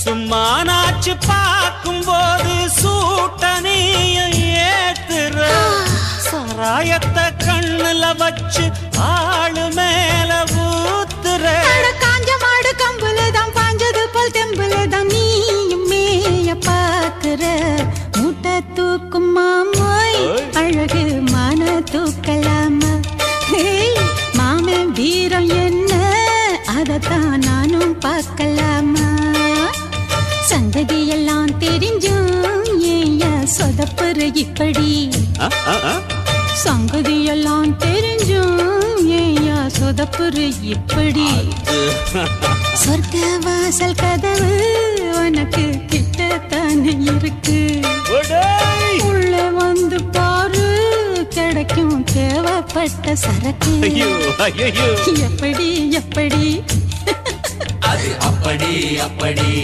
சும்மானாச்சு பார்க்கும் போது சூட்டனையும் ஏத்துற சாராயத்தை கண்ணுல வச்சு ஆளு மேல ஊத்துற காஞ்ச மாடு கம்புலதான் பாஞ்சது போல் தெம்புலதான் நீயும் மேய பாக்குற மூட்டை தூக்கும் மாமாய் அழகு மான தூக்கலாமா மாமன் வீரம் என்ன அதத்தான் நானும் பார்க்கலாமா சங்கதி எல்லாம் தெரிஞ்சும் ஏயா சொதப்புற இப்படி சங்கதி எல்லாம் தெரிஞ்சும் ஏயா சொதப்புற இப்படி சொர்க்க வாசல் கதவு உனக்கு கிட்டத்தானே இருக்கு உள்ள வந்து பாரு கிடைக்கும் தேவைப்பட்ட சரக்கு எப்படி எப்படி அது அப்படி அப்படி